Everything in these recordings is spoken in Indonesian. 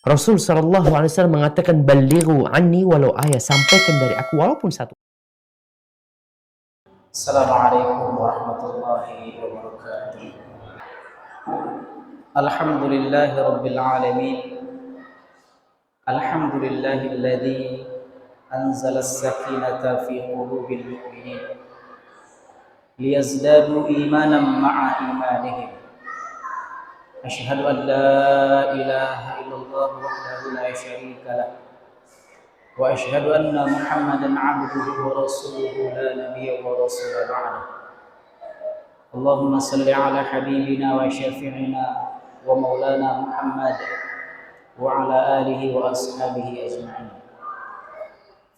Rasul sallallahu alaihi wasallam mengatakan, "Ballighu anni walau ayat." Sampaikan dari aku walaupun satu. Assalamualaikum warahmatullahi wabarakatuh. Alhamdulillahi rabbil alamin. Alhamdulillahilladzi anzala as-sakinata fi qulubil mu'minin liyazdadu imanan ma'a imanihim. Asyhadu an la ilaha illallah wahdahu la syarika lah wa asyhadu anna Muhammadan 'abduhu wa rasuluhu la nabiyya wa rasula ba'da. Allahumma salli ala habibina wa syafi'ina wa maulana Muhammad wa ala alihi wa ashabihi ajma'in.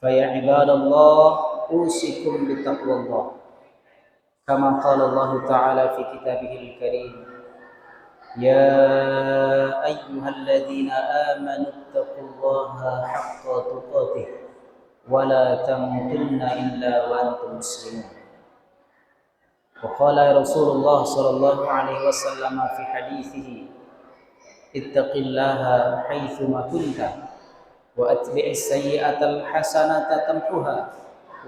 Fa ya ibadallah, usikum bi taqwallah. Kama qala Allah Ta'ala fi kitabihil karim. Ya ayyuhalladzina amanu taqullaha haqqa tuqatih wa la tamutunna illa wa antum muslimun. Wa qala Rasulullah sallallahu alaihi wasallam fi hadithihi, ittaqillaha haitsuma kunta wa atbi'is sayyi'atal hasanata tamhuha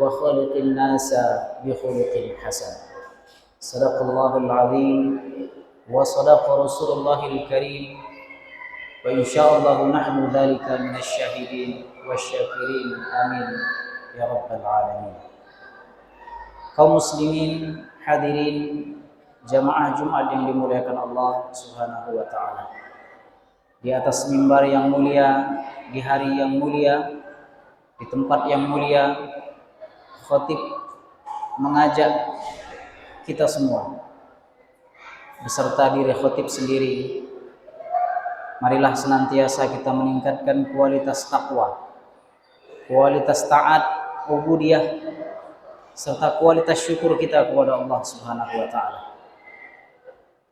wa khaliqin nasa bi khuluqin hasan. Sadaqallahul azim wa sadaqa Rasulullahil karim wa insyaallah nahnu dzalika minasyahidin wasyakirin. Amin ya rabbal alamin. Kaum muslimin, hadirin jamaah Jumat yang dimuliakan Allah Subhanahu wa taala. Di atas mimbar yang mulia, di hari yang mulia, di tempat yang mulia, khatib mengajak kita semua beserta diri khatib sendiri, marilah senantiasa kita meningkatkan kualitas takwa, kualitas taat, ubudiyah, serta kualitas syukur kita kepada Allah Subhanahu wa taala.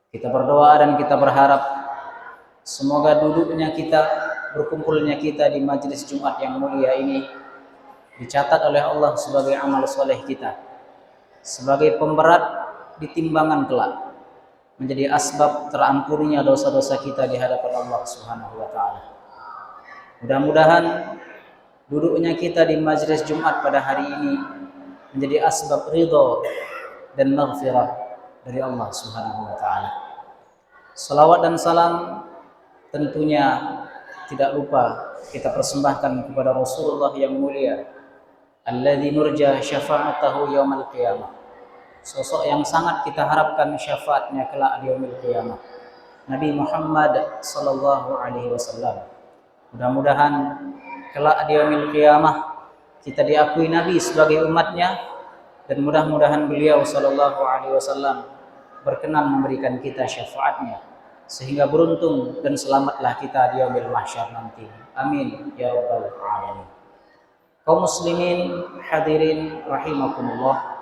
Kita berdoa dan kita berharap semoga duduknya kita, berkumpulnya kita di majelis Jumat yang mulia ini dicatat oleh Allah sebagai amal soleh kita, sebagai pemberat di timbangan kelak, menjadi asbab terampuninya dosa-dosa kita di hadapan Allah Subhanahu wa taala. Mudah-mudahan duduknya kita di majelis Jumat pada hari ini menjadi asbab ridha dan maghfirah dari Allah Subhanahu wa taala. Salawat dan salam tentunya tidak lupa kita persembahkan kepada Rasulullah yang mulia, alladzi nurja syafa'atahu yaumil qiyamah. Sosok yang sangat kita harapkan syafaatnya kelak di yaumil qiyamah, Nabi Muhammad sallallahu alaihi wasallam. Mudah-mudahan kelak di yaumil qiyamah kita diakui Nabi sebagai umatnya, dan mudah-mudahan beliau sallallahu alaihi wasallam berkenan memberikan kita syafaatnya, sehingga beruntung dan selamatlah kita di yaumil mahsyar nanti. Amin ya rabbal alamin. Kaum muslimin, hadirin rahimakumullah.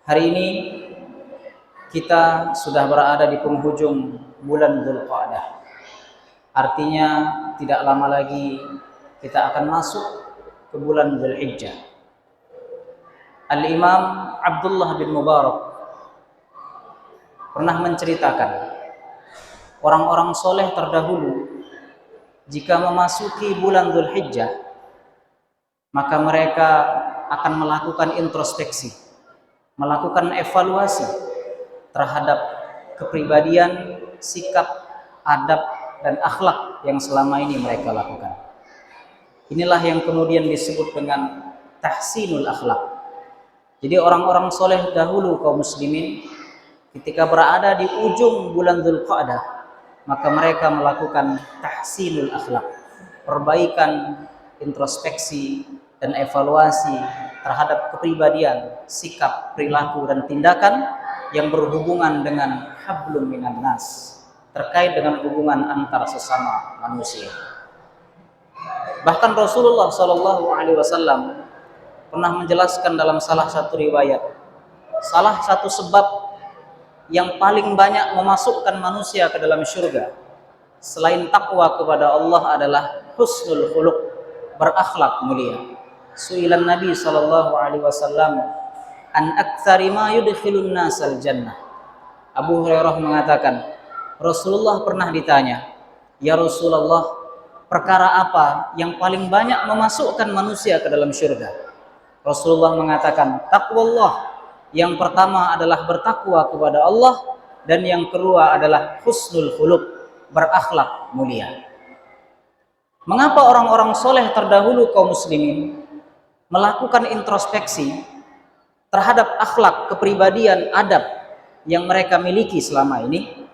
Hari ini kita sudah berada di penghujung bulan Dzulqa'dah. Artinya tidak lama lagi kita akan masuk ke bulan Dzulhijjah. Al-Imam Abdullah bin Mubarak pernah menceritakan orang-orang soleh terdahulu jika memasuki bulan Dzulhijjah maka mereka akan melakukan introspeksi, melakukan evaluasi terhadap kepribadian, sikap, adab, dan akhlak yang selama ini mereka lakukan. Inilah yang kemudian disebut dengan tahsinul akhlak. Jadi orang-orang soleh dahulu kaum muslimin ketika berada di ujung bulan Dzulqa'dah maka mereka melakukan tahsinul akhlak, perbaikan, introspeksi, dan evaluasi terhadap kepribadian, sikap, perilaku, dan tindakan yang berhubungan dengan hablum minan nas, terkait dengan hubungan antar sesama manusia. Bahkan Rasulullah sallallahu alaihi wasallam pernah menjelaskan dalam salah satu riwayat, salah satu sebab yang paling banyak memasukkan manusia ke dalam syurga selain takwa kepada Allah adalah husnul khuluq, berakhlak mulia. Su'ilan Nabi sallallahu alaihi wasallam an aktsari ma yudkhilun nasal jannah. Abu Hurairah mengatakan, Rasulullah pernah ditanya, "Ya Rasulullah, perkara apa yang paling banyak memasukkan manusia ke dalam syurga?" Rasulullah mengatakan, "Taqwallah." Yang pertama adalah bertakwa kepada Allah, dan yang kedua adalah husnul khuluq, berakhlak mulia. Mengapa orang-orang soleh terdahulu kaum muslimin melakukan introspeksi terhadap akhlak, kepribadian, adab yang mereka miliki selama ini?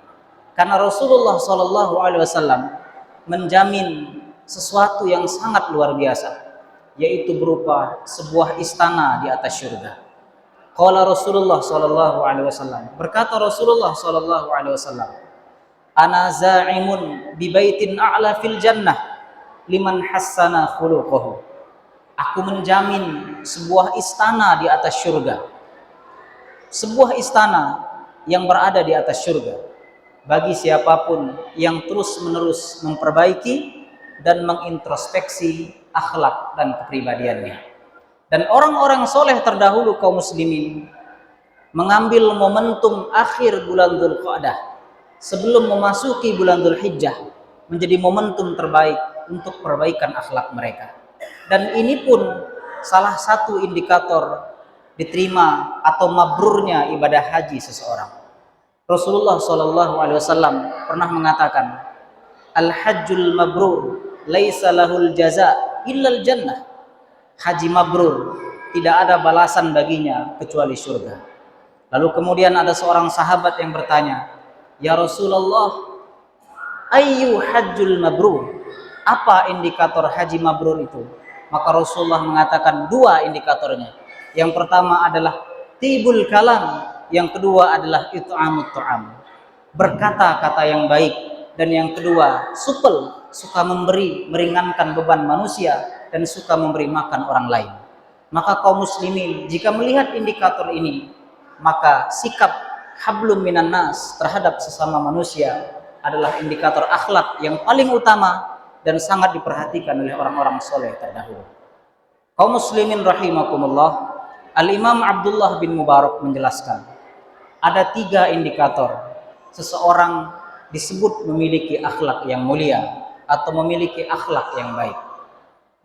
Karena Rasulullah SAW menjamin sesuatu yang sangat luar biasa, yaitu berupa sebuah istana di atas syurga. Qala Rasulullah SAW, berkata Rasulullah SAW, "Ana za'imun bi baitin a'la fil jannah liman hassana khuluquhu." Aku menjamin sebuah istana di atas syurga, sebuah istana yang berada di atas syurga bagi siapapun yang terus-menerus memperbaiki dan mengintrospeksi akhlak dan kepribadiannya. Dan orang-orang soleh terdahulu kaum muslimin mengambil momentum akhir bulan Dzulqa'dah sebelum memasuki bulan Dzulhijjah menjadi momentum terbaik untuk perbaikan akhlak mereka. Dan ini pun salah satu indikator diterima atau mabrurnya ibadah haji seseorang. Rasulullah SAW pernah mengatakan, "Al-hajjul mabrur laisa lahul jaza illal jannah." Haji mabrur tidak ada balasan baginya kecuali surga. Lalu kemudian ada seorang sahabat yang bertanya, "Ya Rasulullah, ayyu hajjul mabrur?" Apa indikator haji mabrur itu? Maka Rasulullah mengatakan dua indikatornya. Yang pertama adalah tibul kalam, yang kedua adalah it'amut ta'am, berkata-kata yang baik, dan yang kedua supel, suka memberi, meringankan beban manusia, dan suka memberi makan orang lain. Maka kaum muslimin jika melihat indikator ini, maka sikap hablum minan nas terhadap sesama manusia adalah indikator akhlak yang paling utama dan sangat diperhatikan oleh orang-orang soleh terdahulu. Kaum muslimin rahimakumullah, Al-Imam Abdullah bin Mubarak menjelaskan, ada 3 indikator seseorang disebut memiliki akhlak yang mulia atau memiliki akhlak yang baik.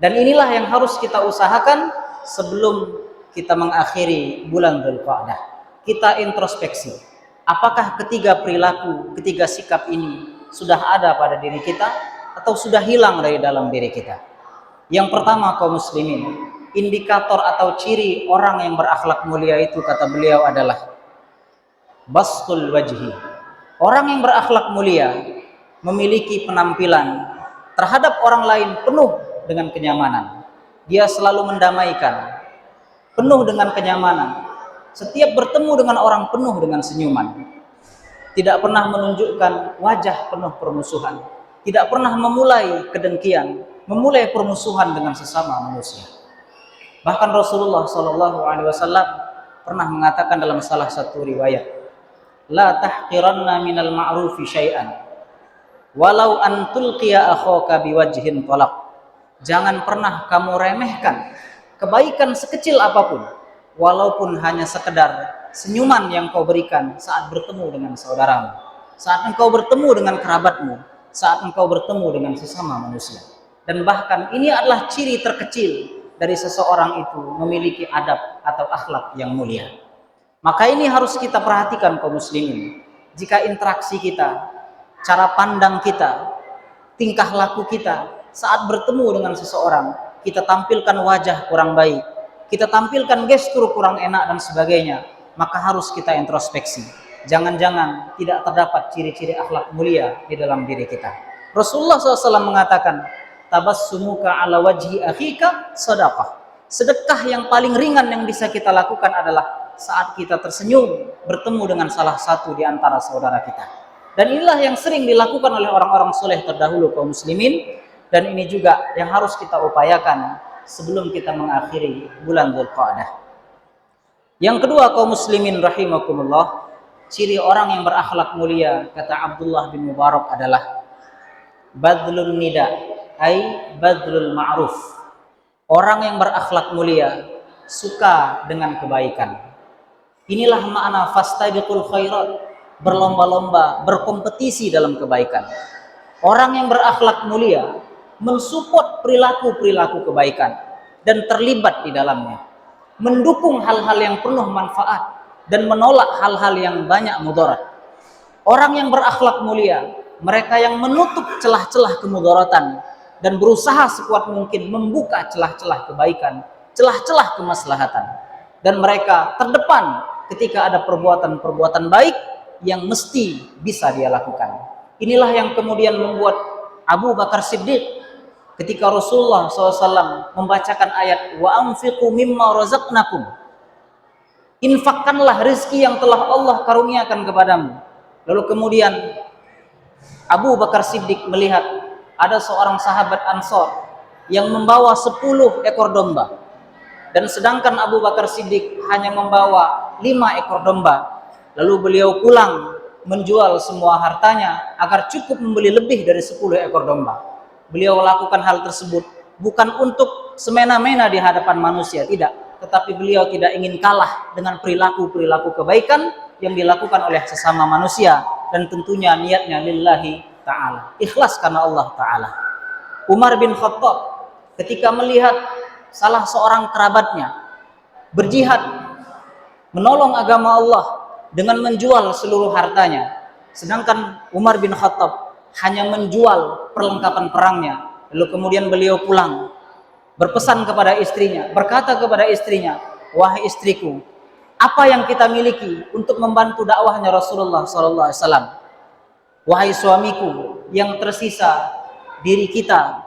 Dan inilah yang harus kita usahakan sebelum kita mengakhiri bulan Dzulqa'dah. Kita introspeksi, apakah ketiga perilaku, ketiga sikap ini sudah ada pada diri kita atau sudah hilang dari dalam diri kita. Yang pertama kaum muslimin, indikator atau ciri orang yang berakhlak mulia itu kata beliau adalah bastul wajhi. Orang yang berakhlak mulia memiliki penampilan terhadap orang lain penuh dengan kenyamanan. Dia selalu mendamaikan, penuh dengan kenyamanan. Setiap bertemu dengan orang penuh dengan senyuman. Tidak pernah menunjukkan wajah penuh permusuhan. Tidak pernah memulai kedengkian, memulai permusuhan dengan sesama manusia. Bahkan Rasulullah SAW pernah mengatakan dalam salah satu riwayat, "La tahqiranna minal ma'rufi syai'an walau an tulqiya akhaka biwajhin talaq." Jangan pernah kamu remehkan kebaikan sekecil apapun, walaupun hanya sekedar senyuman yang kau berikan saat bertemu dengan saudaramu, saat engkau bertemu dengan kerabatmu, saat engkau bertemu dengan sesama manusia. Dan bahkan ini adalah ciri terkecil dari seseorang itu memiliki adab atau akhlak yang mulia. Maka ini harus kita perhatikan kaum muslimin. Jika interaksi kita, cara pandang kita, tingkah laku kita saat bertemu dengan seseorang, kita tampilkan wajah kurang baik, kita tampilkan gestur kurang enak dan sebagainya, maka harus kita introspeksi. Jangan-jangan tidak terdapat ciri-ciri akhlak mulia di dalam diri kita. Rasulullah SAW mengatakan, "Tabassumuka ala wajhi akhika sadaqah." Sedekah yang paling ringan yang bisa kita lakukan adalah saat kita tersenyum bertemu dengan salah satu di antara saudara kita. Dan inilah yang sering dilakukan oleh orang-orang soleh terdahulu kaum muslimin. Dan ini juga yang harus kita upayakan sebelum kita mengakhiri bulan Dzulqa'dah. Yang kedua kaum muslimin rahimakumullah, ciri orang yang berakhlak mulia kata Abdullah bin Mubarak adalah badlun nida, ai badlul ma'ruf. Orang yang berakhlak mulia suka dengan kebaikan. Inilah makna fastabiqul khairat, berlomba-lomba, berkompetisi dalam kebaikan. Orang yang berakhlak mulia mensupport perilaku-perilaku kebaikan dan terlibat di dalamnya, mendukung hal-hal yang penuh manfaat dan menolak hal-hal yang banyak mudarat. Orang yang berakhlak mulia, mereka yang menutup celah-celah kemudaratan dan berusaha sekuat mungkin membuka celah-celah kebaikan, celah-celah kemaslahatan. Dan mereka terdepan ketika ada perbuatan-perbuatan baik yang mesti bisa dia lakukan. Inilah yang kemudian membuat Abu Bakar Siddiq ketika Rasulullah SAW membacakan ayat wa anfiqu mimma razaqnakum, infakkanlah rezeki yang telah Allah karuniakan kepadamu. Lalu kemudian Abu Bakar Siddiq melihat ada seorang sahabat Ansor yang membawa 10 ekor domba, dan sedangkan Abu Bakar Siddiq hanya membawa 5 ekor domba. Lalu beliau pulang menjual semua hartanya agar cukup membeli lebih dari 10 ekor domba. Beliau lakukan hal tersebut bukan untuk semena-mena di hadapan manusia, tidak, tetapi beliau tidak ingin kalah dengan perilaku-perilaku kebaikan yang dilakukan oleh sesama manusia, dan tentunya niatnya lillahi ta'ala, ikhlas karena Allah ta'ala. Umar bin Khattab ketika melihat salah seorang kerabatnya berjihad menolong agama Allah dengan menjual seluruh hartanya, sedangkan Umar bin Khattab hanya menjual perlengkapan perangnya. Lalu kemudian beliau pulang berpesan kepada istrinya, berkata kepada istrinya, wahai istriku, apa yang kita miliki untuk membantu dakwahnya Rasulullah SAW? Wahai suamiku, yang tersisa diri kita,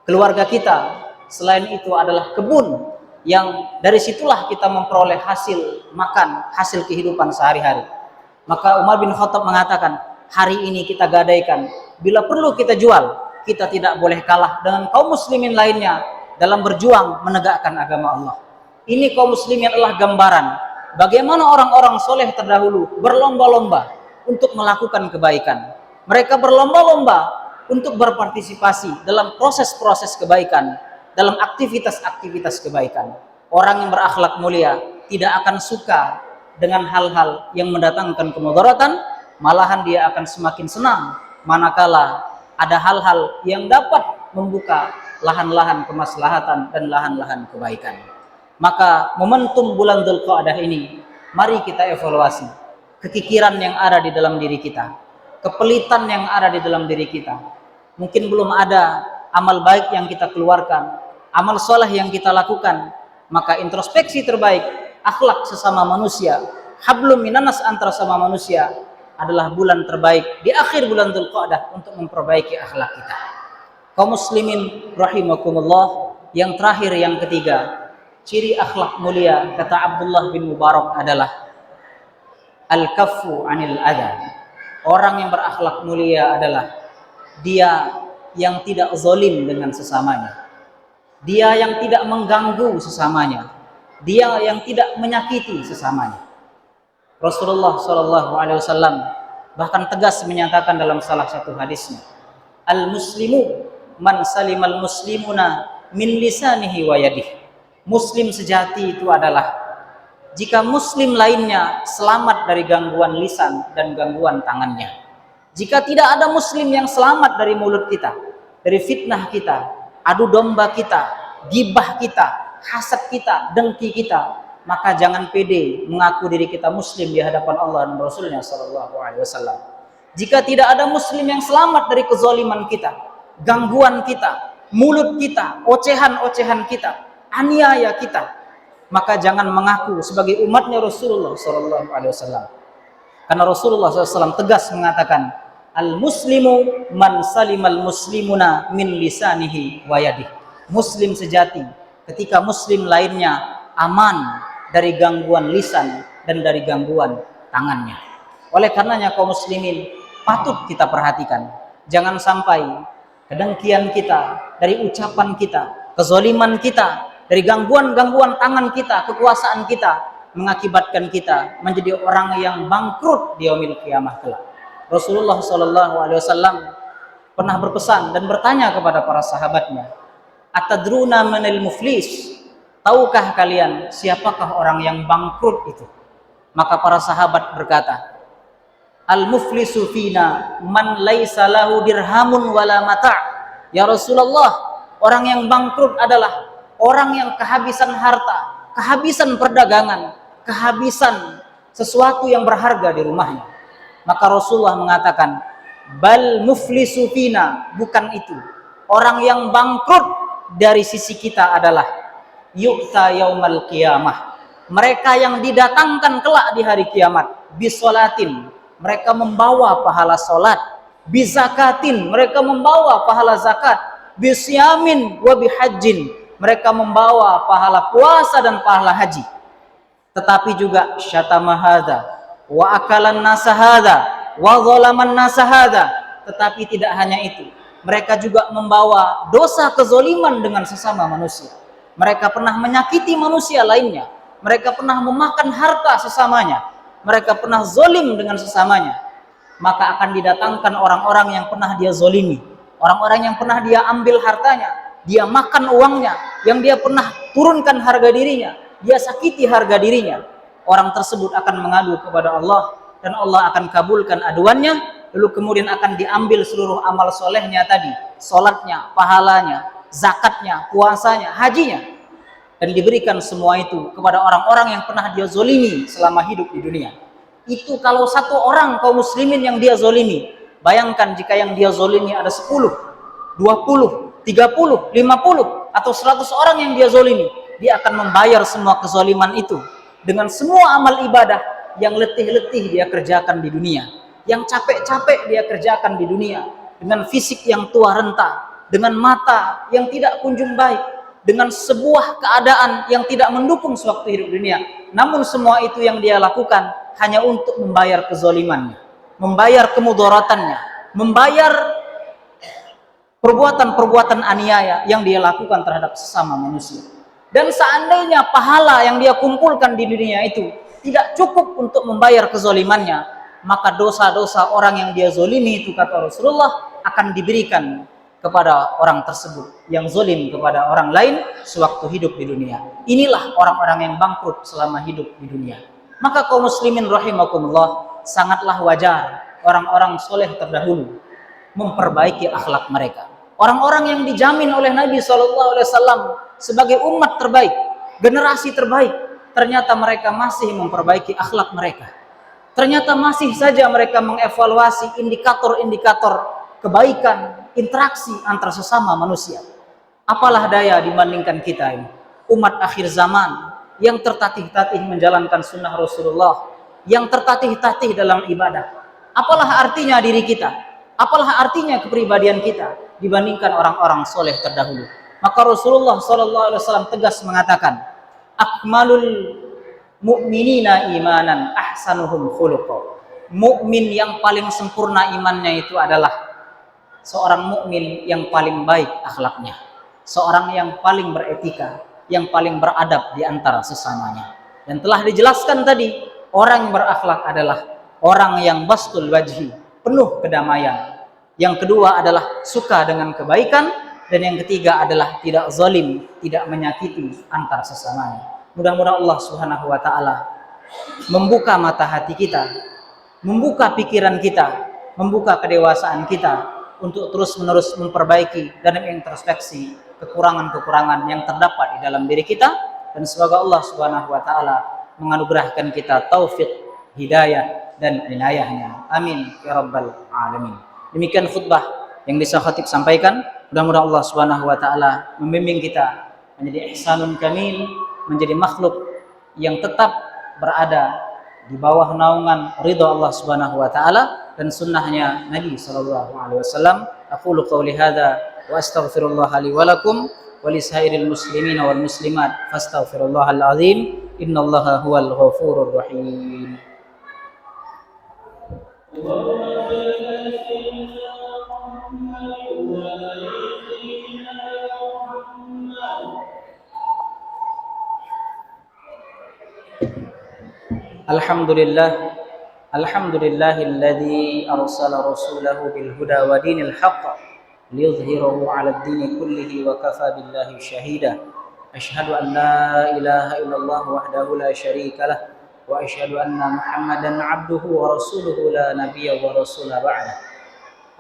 keluarga kita, selain itu adalah kebun yang dari situlah kita memperoleh hasil makan, hasil kehidupan sehari-hari. Maka Umar bin Khattab mengatakan, hari ini kita gadaikan, bila perlu kita jual, kita tidak boleh kalah dengan kaum muslimin lainnya dalam berjuang menegakkan agama Allah. Ini kaum muslimin adalah gambaran bagaimana orang-orang soleh terdahulu berlomba-lomba untuk melakukan kebaikan. Mereka berlomba-lomba untuk berpartisipasi dalam proses-proses kebaikan, dalam aktivitas-aktivitas kebaikan. Orang yang berakhlak mulia tidak akan suka dengan hal-hal yang mendatangkan kemudaratan, malahan dia akan semakin senang manakala ada hal-hal yang dapat membuka lahan-lahan kemaslahatan dan lahan-lahan kebaikan. Maka momentum bulan Dzulqa'dah ini, mari kita evaluasi kekikiran yang ada di dalam diri kita, kepelitan yang ada di dalam diri kita. Mungkin belum ada amal baik yang kita keluarkan, amal soleh yang kita lakukan. Maka introspeksi terbaik, akhlak sesama manusia, hablum minanas antara sama manusia, adalah bulan terbaik di akhir bulan Dzulqa'dah untuk memperbaiki akhlak kita. Kaum muslimin rahimakumullah, yang terakhir, yang ketiga, ciri akhlak mulia kata Abdullah bin Mubarak adalah al-kaffu anil adha. Orang yang berakhlak mulia adalah dia yang tidak zalim dengan sesamanya, dia yang tidak mengganggu sesamanya, dia yang tidak menyakiti sesamanya. Rasulullah SAW bahkan tegas menyatakan dalam salah satu hadisnya, al-muslimu man salimal muslimuna min lisanihi wa yadihi. Muslim sejati itu adalah jika muslim lainnya selamat dari gangguan lisan dan gangguan tangannya. Jika tidak ada muslim yang selamat dari mulut kita, dari fitnah kita, adu domba kita, gibah kita, hasad kita, dengki kita, maka jangan pede mengaku diri kita muslim di hadapan Allah dan Rasulnya SAW. Jika tidak ada muslim yang selamat dari kezaliman kita, gangguan kita, mulut kita, ocehan-ocehan kita, aniaya kita, maka jangan mengaku sebagai umatnya Rasulullah SAW. Karena Rasulullah SAW tegas mengatakan, al-muslimu man salimal muslimuna min lisanihi wa yadihi. Muslim sejati ketika muslim lainnya aman dari gangguan lisan dan dari gangguan tangannya. Oleh karenanya kaum muslimin patut kita perhatikan, jangan sampai kedengkian kita, dari ucapan kita, kezaliman kita, dari gangguan-gangguan tangan kita, kekuasaan kita, mengakibatkan kita menjadi orang yang bangkrut di yaumil qiyamah kelak. Rasulullah SAW pernah berpesan dan bertanya kepada para sahabatnya, atadruna manil muflis? Tahukah kalian siapakah orang yang bangkrut itu? Maka para sahabat berkata, Al-muflisu fina man laisa lahu dirhamun wala mata'. Ya Rasulullah, orang yang bangkrut adalah orang yang kehabisan harta, kehabisan perdagangan, kehabisan sesuatu yang berharga di rumahnya. Maka Rasulullah mengatakan, bal muflisu fina, bukan itu. Orang yang bangkrut dari sisi kita adalah yu'ta yaumal qiyamah. Mereka yang didatangkan kelak di hari kiamat, bisolatin, mereka membawa pahala solat, bizakatin, mereka membawa pahala zakat, bisyamin wa bihajjin, mereka membawa pahala puasa dan pahala haji. Tetapi juga syatama hadza wa akalan nasahada wa zalaman nasahada. Tetapi tidak hanya itu, mereka juga membawa dosa kezoliman dengan sesama manusia. Mereka pernah menyakiti manusia lainnya, mereka pernah memakan harta sesamanya, mereka pernah zolim dengan sesamanya. Maka akan didatangkan orang-orang yang pernah dia zolimi, orang-orang yang pernah dia ambil hartanya, dia makan uangnya, yang dia pernah turunkan harga dirinya, dia sakiti harga dirinya. Orang tersebut akan mengadu kepada Allah, dan Allah akan kabulkan aduannya. Lalu kemudian akan diambil seluruh amal solehnya tadi, solatnya, pahalanya, zakatnya, puasanya, hajinya, dan diberikan semua itu kepada orang-orang yang pernah dia zolimi selama hidup di dunia. Itu kalau satu orang kaum muslimin yang dia zolimi. Bayangkan jika yang dia zolimi ada 10, 20, 30, 50 atau 100 orang yang dia zolimi, dia akan membayar semua kezoliman itu dengan semua amal ibadah yang letih-letih dia kerjakan di dunia, yang capek-capek dia kerjakan di dunia, dengan fisik yang tua renta, dengan mata yang tidak kunjung baik, dengan sebuah keadaan yang tidak mendukung sewaktu hidup dunia. Namun semua itu yang dia lakukan hanya untuk membayar kezolimannya, membayar kemudaratannya, membayar perbuatan-perbuatan aniaya yang dia lakukan terhadap sesama manusia. Dan seandainya pahala yang dia kumpulkan di dunia itu tidak cukup untuk membayar kezolimannya, maka dosa-dosa orang yang dia zolimi itu, kata Rasulullah, akan diberikan kepada orang tersebut yang zolim kepada orang lain sewaktu hidup di dunia. Inilah orang-orang yang bangkrut selama hidup di dunia. Maka kaum muslimin rahimakumullah, sangatlah wajar orang-orang soleh terdahulu memperbaiki akhlak mereka. Orang-orang yang dijamin oleh Nabi SAW sebagai umat terbaik, generasi terbaik, ternyata mereka masih memperbaiki akhlak mereka. Ternyata masih saja mereka mengevaluasi indikator-indikator kebaikan, interaksi antar sesama manusia. Apalah daya dibandingkan kita ini, umat akhir zaman yang tertatih-tatih menjalankan sunnah Rasulullah, yang tertatih-tatih dalam ibadah. Apalah artinya diri kita, apalah artinya kepribadian kita dibandingkan orang-orang soleh terdahulu. Maka Rasulullah SAW tegas mengatakan, akmalul mu'minina imanan ahsanuhum khuluqa. Mukmin yang paling sempurna imannya itu adalah seorang mukmin yang paling baik akhlaknya, seorang yang paling beretika, yang paling beradab di antara sesamanya. Dan telah dijelaskan tadi, orang yang berakhlak adalah orang yang bastul wajhi, penuh kedamaian. Yang kedua adalah suka dengan kebaikan, dan yang ketiga adalah tidak zalim, tidak menyakiti antar sesamanya. Mudah-mudahan Allah Subhanahu wa taala membuka mata hati kita, membuka pikiran kita, membuka kedewasaan kita untuk terus-menerus memperbaiki dan mengintrospeksi kekurangan-kekurangan yang terdapat di dalam diri kita, dan semoga Allah Subhanahu wa taala menganugerahkan kita taufik, hidayah dan inayahnya. Amin ya rabbal alamin. Demikian khutbah yang bisa khatib sampaikan. Mudah-mudahan Allah Subhanahu wa taala membimbing kita menjadi ihsanun kamil, menjadi makhluk yang tetap berada di bawah naungan ridha Allah Subhanahu wa taala dan sunnahnya Nabi sallallahu alaihi wasallam. Aqulu qouli hadza wa astaghfirullah li wa lakum wa li sairil muslimin wal muslimat fastaghfirullahal azim innallaha huwal ghafurur rahim. Alhamdulillahilladzi arsala rasulahu bil huda wa dinil haqq liyudhhirahu 'alad dini kullihi wa kafa billahi shahida. Asyhadu an la ilaha illallah wahdahu la syarika lah وأشهد أن محمدا عبده ورسوله لا نبي ورسول بعده.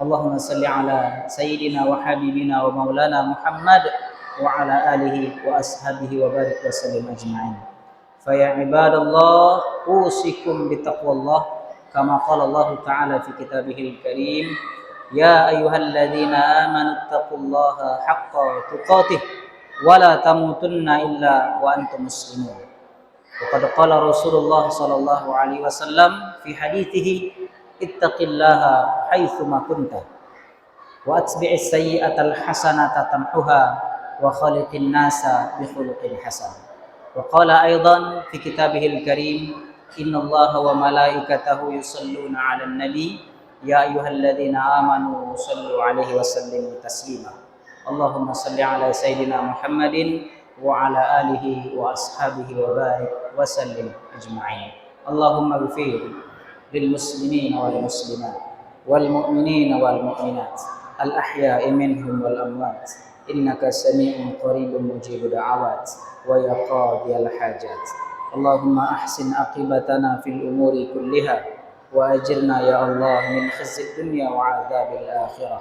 اللهم صل على سيدنا وحبيبنا ومولانا محمد وعلى آله وأصحابه وبارك وسلم أجمعين. فيا عباد الله أوصيكم بتقوى الله كما قال الله تعالى في كتابه الكريم: يا أيها الذين آمنوا اتقوا الله حق تقاته ولا تموتن إلا وأنتم مسلمون. وقد قال رسول الله صلى الله عليه وسلم في حديثه: اتق الله حيثما كنت وأتبع السيئة الحسنة تمحها وخالق الناس بخلق حسن. وقال أيضا في كتابه الكريم: إن الله وملائكته يصلون على النبي يا أيها الذين آمنوا صلوا عليه وسلموا تسليما. اللهم صل على سيدنا محمد وعلى آله وأصحابه وبارك وسلم أجمعين. اللهم اغفر للمسلمين والمسلمات والمؤمنين والمؤمنات الأحياء منهم والأموات إنك سميع قريب مجيب دعوات ويا قاضي الحاجات. اللهم أحسن عاقبتنا في الأمور كلها وأجرنا يا الله من خزي الدنيا وعذاب الآخرة.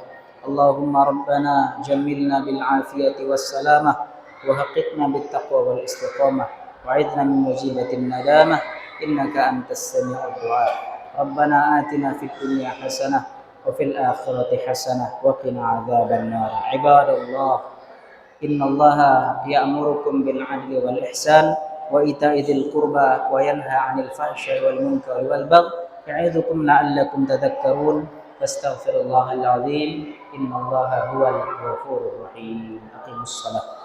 اللهم ربنا جملنا بالعافية والسلامة وحققنا بالتقوى والاستقامة وعذنا من مجيبة الندامة إنك أنت السميع الدعاء. ربنا آتنا في الدنيا حسنة وفي الآخرة حسنة وقنا عذاب النار. عباد الله إن الله يأمركم بالعدل والإحسان وإيتاء ذي القربى وينهى عن الفحشاء والمنكر والبغي يعظكم لعلكم تذكرون. فاستغفر الله العظيم إن الله هو الغفور الرحيم. أقيموا الصلاة.